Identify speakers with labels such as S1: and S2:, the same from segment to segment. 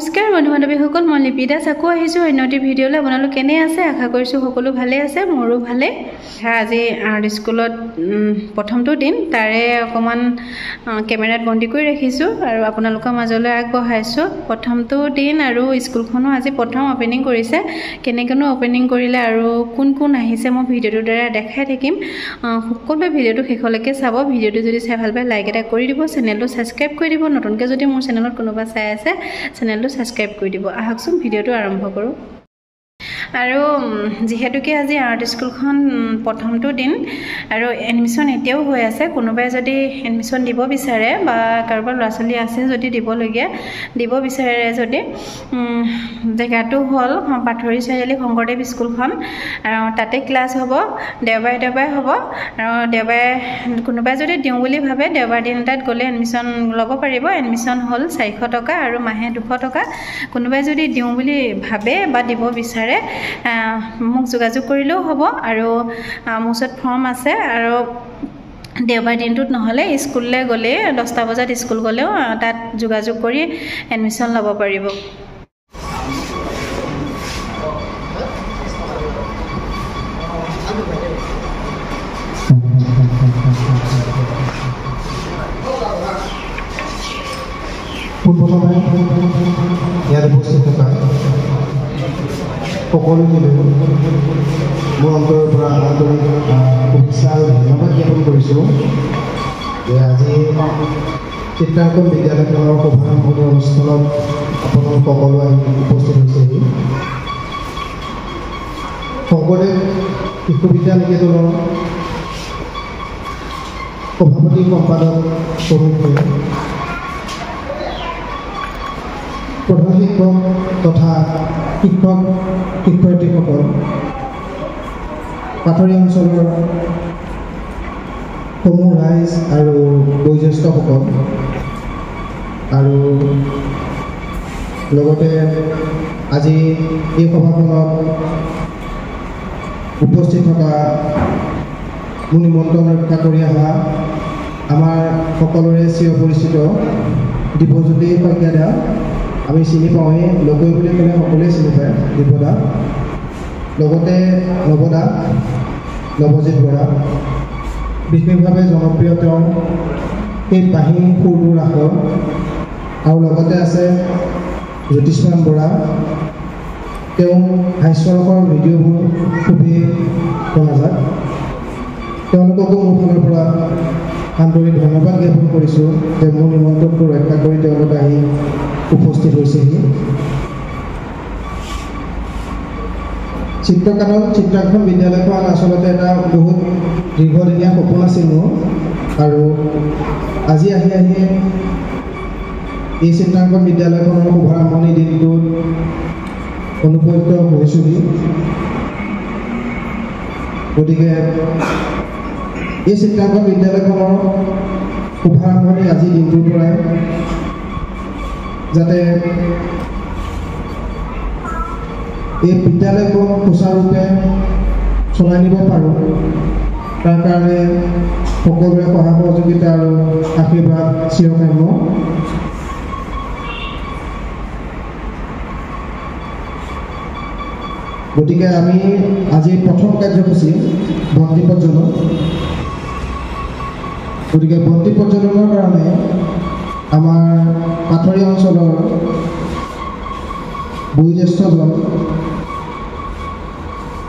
S1: নমস্কাৰ বন্ধু বান্ধৱীসকল, মই লিপি দাস আকৌ আহিছোঁ অন্যটি ভিডিঅ'লৈ। আপোনালোক কেনে আছে? আশা কৰিছোঁ সকলো ভালে আছে, মোৰো ভালে। আজি আৰ্ট স্কুলত প্ৰথমটো দিন, তাৰে অকণমান কেমেৰাত বন্দী কৰি ৰাখিছোঁ আৰু আপোনালোকৰ মাজলৈ আগবঢ়াইছোঁ। প্ৰথমটো দিন আৰু স্কুলখনো আজি প্ৰথম অপেনিং কৰিছে। কেনেকৈনো অপেনিং কৰিলে আৰু কোন কোন আহিছে মই ভিডিঅ'টোৰ দ্বাৰা দেখাই থাকিম। সকলোৱে ভিডিঅ'টো শেষলৈকে চাব। ভিডিঅ'টো যদি চাই ভাল পায় লাইক এটা কৰি দিব, চেনেলটো ছাবস্ক্ৰাইব কৰি দিব। নতুনকৈ যদি মোৰ চেনেলত কোনোবা চাই আছে চেনেলটো ছাবস্ক্ৰাইব কৰি দিব। আহকচোন ভিডিঅ'টো আৰম্ভ কৰোঁ। আৰু যিহেতুকে আজি আৰ্ট স্কুলখন প্ৰথমটো দিন আৰু এডমিশ্যন এতিয়াও হৈ আছে, কোনোবাই যদি এডমিশ্যন দিব বিচাৰে বা কাৰোবাৰ ল'ৰা ছোৱালী আছে যদি দিব বিচাৰে যদি, জেগাটো হ'ল পাথৰি চাৰিআলি শংকৰদেৱ স্কুলখন। আৰু তাতে ক্লাছ হ'ব, দেওবাৰে হ'ব। আৰু দেওবাৰে কোনোবাই যদি দিওঁ বুলি ভাবে দেওবাৰ দিন এটাত গ'লে এডমিশ্যন ল'ব পাৰিব। এডমিশ্যন হ'ল 400 টকা আৰু মাহে 200 টকা। কোনোবাই যদি দিওঁ বুলি ভাবে বা দিব বিচাৰে মোক যোগাযোগ কৰিলেও হ'ব। আৰু মোৰ ওচৰত ফৰ্ম আছে। আৰু দেওবাৰ দিনটোত নহ'লে স্কুললৈ গ'লে 10টা বজাত স্কুল গ'লেও তাত যোগাযোগ কৰি এডমিশ্যন ল'ব পাৰিব।
S2: ইয়াত উপস্থিত থকা সকলোকে মোৰ অন্তৰৰ পৰা আন্তৰিক শুভেচ্ছা আৰু ধন্যবাদ জ্ঞাপন কৰিছোঁ যে আজি চিত্ৰাংকন বিদ্যালয়খনৰ শুভাৰম্ভণি অনুষ্ঠানত আপোনালোক সকলো আহি উপস্থিত হৈছেহি। শংকৰদেৱ শিশু বিদ্যা নিকেতনৰ সভাপতি সম্পাদক তৰুণ, প্ৰধান শিক্ষক তথা শিক্ষক শিক্ষয়িত্ৰীসকল, পাথৰি অঞ্চলৰ সমূহ ৰাইজ আৰু বয়োজ্যেষ্ঠসকল, আৰু লগতে আজি এই সভাখনত উপস্থিত থকা মোৰ নিমন্ত্ৰণ ৰক্ষা কৰি অহা আমাৰ সকলোৰে চিৰপৰিচিত দিব্যজ্যোতি শইকীয়া দা, আমি চিনি পাওঁৱেই, লগৈ বুলি ক'লে সকলোৱে চিনি পায় দিব্যদা। লগতে নৱদা, নৱজিৎ বৰা, বিশেষভাৱে জনপ্ৰিয় তেওঁ এই বাঁহী সুৰটোৰ ৰাসৰ। আৰু লগতে আছে জ্যোতিষ্মান বৰা, তেওঁ হাস্যৰসৰ ভিডিঅ'বোৰ খুবেই জনাজাত। তেওঁলোককো মোৰ ফালৰ পৰা আন্তৰিক ধন্যবাদ জ্ঞাপন কৰিছোঁ যে মোৰ নিমন্ত্ৰণটো ৰক্ষা কৰি তেওঁলোকে আহি উপস্থিত হৈছেহি। চিত্ৰাংকন বিদ্যালয়খন আচলতে এটা বহুত দীৰ্ঘদিনীয়া সপোন আছিল মোৰ, আৰু আজি আহি এই চিত্ৰাংকন বিদ্যালয়খনৰ শুভাৰম্ভণি দিনটোত অনুপ্ৰাণিত হৈছোঁহি। গতিকে এই চিত্ৰাংকন বিদ্যালয়খনৰ শুভাৰম্ভণি আজি দিনটোৰ পৰাই যাতে এই বিদ্যালয়খন সুচাৰুৰূপে চলাই নিব পাৰোঁ, তাৰ কাৰণে সকলোৰে সহায় সহযোগিতা আৰু আশীৰ্বাদ চিৰকাম্য। গতিকে আমি আজি প্ৰথম কাৰ্যসূচী বন্তি প্ৰজ্বলন। গতিকে বন্তি প্ৰজ্বলনৰ কাৰণে আমাৰ পাথৰি অঞ্চলৰ বয়োজ্যেষ্ঠজন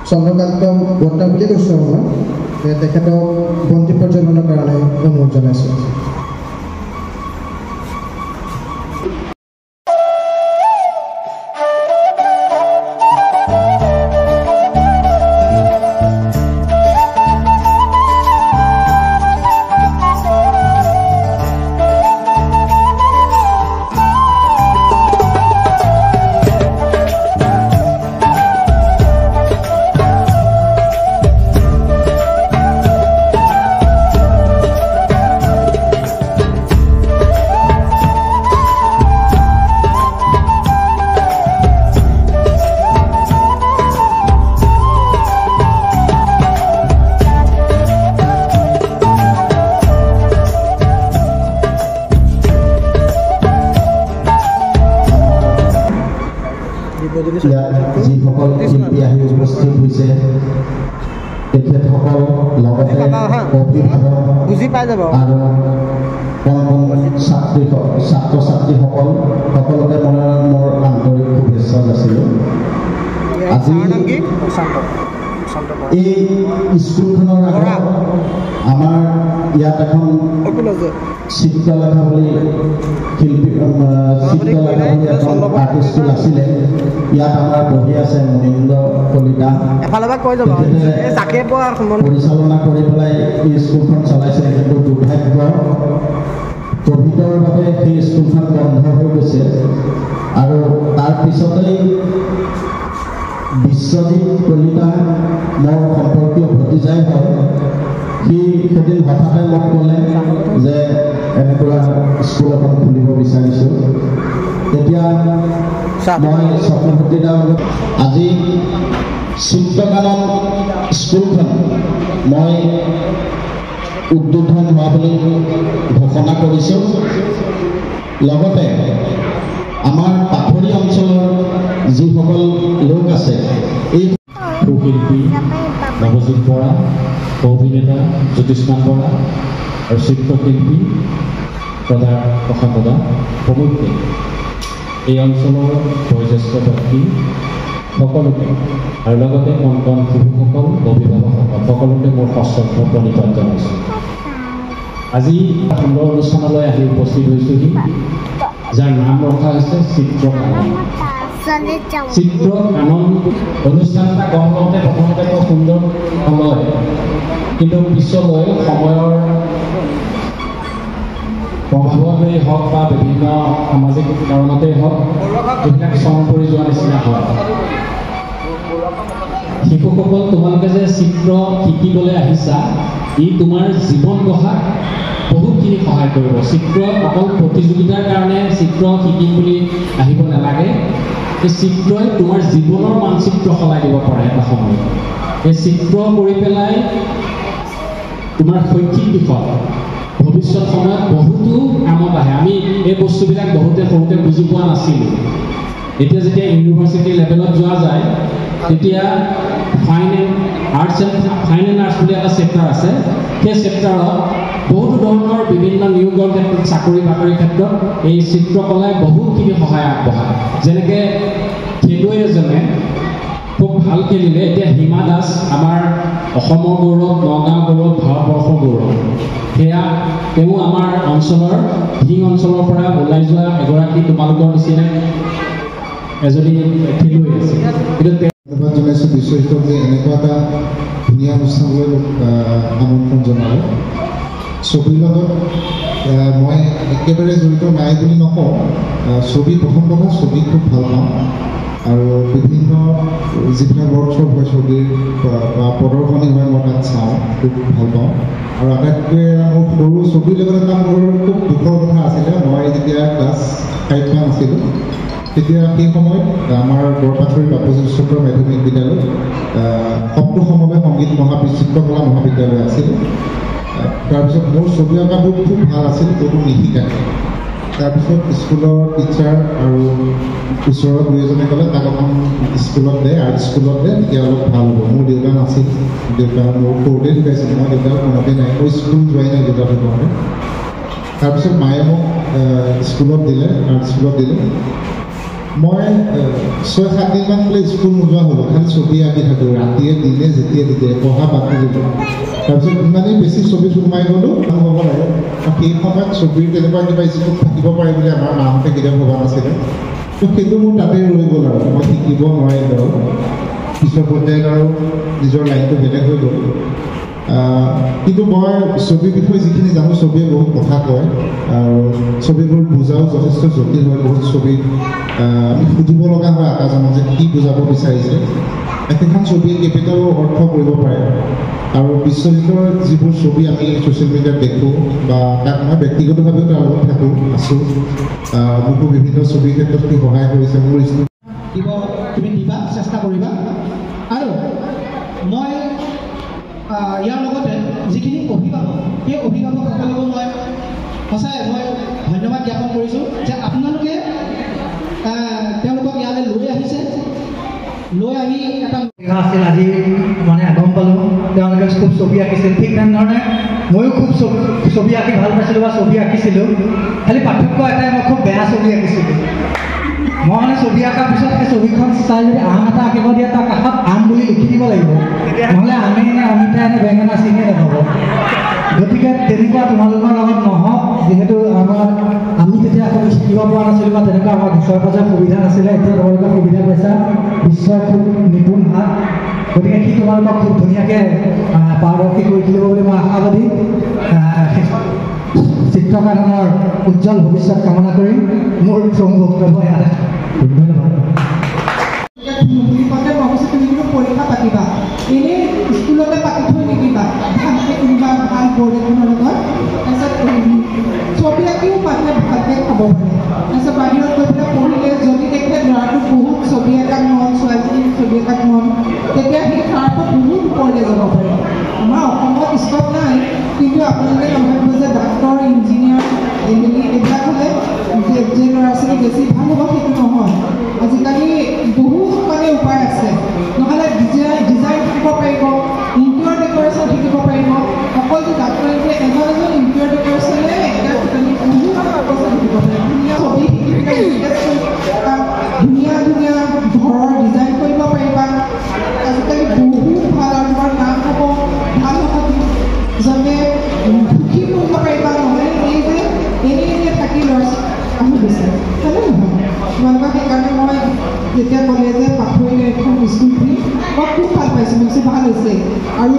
S2: চন্দ্ৰকান্ত বৰ্তা বুলি কৈছোঁ মই, তেখেতক বন্তি প্ৰজ্বলনৰ কাৰণে অনুৰোধ জনাইছোঁ। ইয়াত যিসকল শিল্পী আহি উপস্থিত হৈছে তেখেতসকল লগতে অভিভাৱক
S3: বুজি পাই যাব
S2: আৰু ছাত্ৰ ছাত্ৰীসকল সকলোকে মোৰ আন্তৰিক শুভেচ্ছা যাচিলোঁ। আজি এই স্কুলখনৰ আগত আমাৰ ইয়াত এখন চিত্ৰলেখা বুলি চিত্ৰলেখা বুলি এখন আৰ্ট স্কুল আছিলে। ইয়াত আমাৰ বহি আছে মনীন্দ্ৰ কলিতা, পৰিচালনা কৰি পেলাই এই স্কুলখন চলাইছে। কিন্তু দুৰ্ভাগ্য ক'ভিডৰ বাবে সেই স্কুলখন বন্ধ হৈ গৈছে আৰু তাৰ পিছতেই বিশ্বজিৎ কলিতা মোৰ সম্পৰ্কীয় ভতিজাই হয়। সি সেইদিন হঠাতে মোক ক'লে যে এনেকুৱা স্কুল এখন খুলিব বিচাৰিছোঁ। তেতিয়া মই স্বপ্নভতিদাৰ আজি চিত্ৰকানন স্কুলখন মই উদ্বোধন হোৱা বুলি ঘোষণা কৰিছোঁ। লগতে আমাৰ পাথৰী অঞ্চলৰ যিসকল লোক আছে, এই সুশিল্পী নৱজিৎ বৰা, অভিনেতা জ্যোতিষ্মান বৰা আৰু চিত্ৰশিল্পী প্ৰধান প্ৰশান্ত দা প্ৰমুখ্যে এই অঞ্চলৰ বয়োজ্যেষ্ঠ ব্যক্তি সকলোকে আৰু লগতে কণ কণ শিশুসকল, অভিভাৱকসকল সকলোকে মোৰ সশ্ৰদ্ধ প্ৰণিপাত জনাইছোঁ। আজি সুন্দৰ অনুষ্ঠানলৈ আহি উপস্থিত হৈছোহি, যাৰ নাম ৰখা হৈছে চিত্ৰকানন। চিত্ৰকানন অনুষ্ঠান এটা গঢ় লওঁতে প্ৰথমতে বৰ সুন্দৰ সময়, কিন্তু পিছলৈ সময়ৰ প্ৰভাৱতেই হওক বা বিভিন্ন সামাজিক কাৰণতেই হওক এইবিলাক চন পৰি যোৱা নিচিনা হয়। শিশুসকল, তোমালোকে যে চিত্ৰ শিকিবলৈ আহিছা, ই তোমাৰ জীৱন গঢ়াত বহুতখিনি সহায় কৰিব। চিত্ৰ অকল প্ৰতিযোগিতাৰ কাৰণে চিত্ৰ শিকিম বুলি আহিব নালাগে। এই চিত্ৰই তোমাৰ জীৱনৰ মানচিত্ৰ সলাই দিব পাৰে এটা সময়ত। এই চিত্ৰ কৰি পেলাই তোমাৰ শৈক্ষিক দিশত ভৱিষ্যত সময়ত বহুতো কামত আহে। আমি এই বস্তুবিলাক বহুতে সৰুতে বুজি পোৱা নাছিলোঁ। এতিয়া যেতিয়া ইউনিভাৰ্চিটি লেভেলত যোৱা যায়, তেতিয়া ফাইন এণ্ড আৰ্টছ বুলি এটা চেপ্টাৰ আছে। সেই চেপ্টাৰত বহুতো ধৰণৰ বিভিন্ন নিয়োগৰ ক্ষেত্ৰত, চাকৰি বাকৰিৰ ক্ষেত্ৰত এই চিত্ৰকলাই বহুতখিনি সহায় আগবঢ়ায়। যেনেকৈ খেলুৱৈ এজনে খুব ভাল খেলিলে, এতিয়া হিমা দাস আমাৰ অসমৰ গৌৰৱ, নগাঁও গৌৰৱ, ভাৰতবৰ্ষৰ গৌৰৱ। সেয়া তেওঁ আমাৰ অঞ্চলৰ ভিং অঞ্চলৰ পৰা ওলাই যোৱা এগৰাকী তোমালোকৰ নিচিনা এজনী খেলুৱৈ আছে। কিন্তু ধন্যবাদ জনাইছোঁ বিশ্বজিতক যে এনেকুৱা এটা ধুনীয়া অনুষ্ঠানলৈ আমন্ত্ৰণ জনালোঁ। ছবিৰ লগত মই একেবাৰে জড়িত নাই বুলি নকওঁ। ছবি প্ৰথম কথা, ছবি খুব ভাল পাওঁ আৰু বিভিন্ন যিবিলাক ৱৰ্কশ্বপ হয় ছবিৰ বা প্ৰদৰ্শনী হয় মই তাত চাওঁ, খুব ভাল পাওঁ। আৰু আটাইতকৈ মোৰ সৰু ছবিৰ লগত কাম কৰাৰ খুব দুখৰ কথা আছিলে। মই যেতিয়া ক্লাছ 5 মান আছিলোঁ, তেতিয়া সেই সময়ত আমাৰ বৰপাথৰী বাপুজীশ্বৰ মাধ্যমিক বিদ্যালয় সপ্তম সমবায় সংগীত চিত্ৰকলা মহাবিদ্যালয় আছিল। তাৰপিছত মোৰ ছবি অঁকাবোৰ খুব ভাল আছিল, ক'তো নিশিকায়। তাৰপিছত স্কুলৰ টিচাৰ আৰু ওচৰৰ দুই এজনে ক'লে তাক এখন স্কুলত দে, আৰ্ট স্কুলত দে, তেতিয়া অলপ ভাল হ'ব। মোৰ দেউতা নাছিল, দেউতা মোৰ সৰুতে ঢুকাইছিল। মই দেউতাৰ মনতে নাই, মই স্কুল যোৱাই নাই দেউতাৰ কাৰণে। তাৰপিছত মায়ে মোক স্কুলত দিলে, আৰ্ট স্কুলত দিলে। মই 6-7 দিনমান বোলে স্কুল নোযোৱা হ'লোঁ, খালি ছবি আঁকি থাকোঁ, ৰাতিয়ে দিনে যেতিয়া তেতিয়া পঢ়া বাদ দিলোঁ। তাৰপিছত ইমানেই বেছি ছবিত সোমাই গ'লোঁ, ভাল হ'ব লাগে। সেই সময়ত ছবিৰ তেনেকুৱা কিবা স্কুল থাকিব পাৰে বুলি আমাৰ মাহঁতে কেতিয়াও ভবা নাছিলে। তো সেইটো মোৰ তাতেই ৰৈ গ'ল আৰু মই শিকিব নোৱাৰিলোঁ। পিছৰ পৰ্যায়ত আৰু নিজৰ লাইনটো বেলেগ হৈ গ'ল। কিন্তু মই ছবিৰ বিষয়ে যিখিনি জানো, ছবিয়ে বহুত কথা কয় আৰু ছবিবোৰ বুজাও যথেষ্ট জটিল হয়। বহুত ছবিত আমি সুধিব লগা হয় আকাজনক যে কি বুজাব বিচাৰিছে। একেখন ছবিয়ে কেইবাটাও অৰ্থ কৰিব পাৰে। আৰু বিশ্বজিতৰ যিবোৰ ছবি আমি ছ'চিয়েল মিডিয়াত দেখোঁ বা তাক মই ব্যক্তিগতভাৱেও তাৰ লগত আছোঁ, মোকো বিভিন্ন ছবিৰ ক্ষেত্ৰত সি সহায় কৰিছে। মোৰ
S3: তুমি দিবা, চেষ্টা কৰিবা। আৰু মই ইয়াৰ লগতে যিখিনি অভিভাৱক, সেই অভিভাৱকসকলকো মই সঁচাই ধন্যবাদ জ্ঞাপন কৰিছোঁ যে আপোনালোকে তেওঁলোকক ইয়ালৈ লৈ আহিছে আহি এটা
S4: আছিল আজি মানে গম পালোঁ তেওঁলোকে খুব ছবি আঁকিছিল ঠিক তেনেধৰণে ময়ো খুব ছবি আঁকি ভাল পাইছিলোঁ বা ছবি আঁকিছিলোঁ খালি পাৰ্থক্য এটাই মই খুব বেয়া ছবি আঁকিছিলোঁ মই মানে ছবি আঁকাৰ পিছত সেই ছবিখন চাই যদি আম এটা আঁকিব দিয়ে তাৰ কাষত আম বুলি লিখি দিব লাগিব নহ'লে আমি নে অমিতা নে বেঙেনা চিনিয়ে নাপাব গতিকে তেনেকুৱা তোমালোকৰ লগত নহওক যিহেতু আমি তেতিয়া আকৌ শিকিব পৰা নাছিলোঁ বা তেনেকুৱা আমাৰ ওচৰে পাজৰে সুবিধা নাছিলে এতিয়া তোমালোকৰ সুবিধা পাইছা বিশ্বৰ খুব নিপুণ হাত গতিকে সি তোমালোকক খুব ধুনীয়াকৈ পাৰদৰ্শী কৰি তুলিব বুলি মই আশাবাদী চিত্ৰকাৰখনৰ উজ্জ্বল ভৱিষ্যত কামনা কৰি মোৰ চমু বক্তব্য ইয়াতে ধন্যবাদ
S3: পৰীক্ষা পাতিবা এনেই স্কুলতে পাতি থৈ নিদিবা ভালকৈ কোনোবা ভাল বৰ্ড এখনৰ লগত তাৰপিছত ছবি আঁকিও মানুহে ভালকৈ খাব পাৰে তাৰপিছত বাহিৰত গৈ পেলাই পঢ়িলে যদি দেখে ল'ৰাটোক বহুত ছবি আঁকাত মন ছোৱালীজনীৰ ছবি আঁকাত মন তেতিয়া সেই তাৰপৰা বহুত ওপৰলৈ যাব পাৰে আমাৰ অসমত স্কপ নাই কিন্তু আপোনালোকে নাভাবিব যে ডাক্তৰ ইঞ্জিনিয়াৰ এইবিলাক হ'লে যে ল'ৰা ছোৱালী বেছি ভাল হ'ব সেইটো নহয় আজিকালি বহুত মানে উপায় আছে নহ'লে ডিজাইন শিকিব পাৰিব ইণ্টেৰিয়ৰ ডেকৰেশ্যন শিকিব পাৰিব অকলটো ডাক্তৰ যে এজন ইণ্টেৰিয়ৰ ডেকৰেশ্যনে এতিয়া আজিকালি বহুত পইচা শিকিব পাৰে ধুনীয়া ছবি শিকি পেলাই ধুনীয়া ধুনীয়া ঘৰৰ ডিজাইন কৰিব পাৰিবা আজিকালি বহুত ভাল আৰু তোমাৰ নাম হ'ব ভাল হ'ব যেনে সুখী কৰিব পাৰিবা নহ'লে এই যে এনেই থাকি ল'ৰা ছোৱালী আহি গৈছে হয়নে নহয় তোমালোকক সেইকাৰণে মই যেতিয়া ক'লে যে পাথৰিৰ এখন স্কুল খুলি মই খুব ভাল পাইছোঁ মই ভাল হৈছে আৰু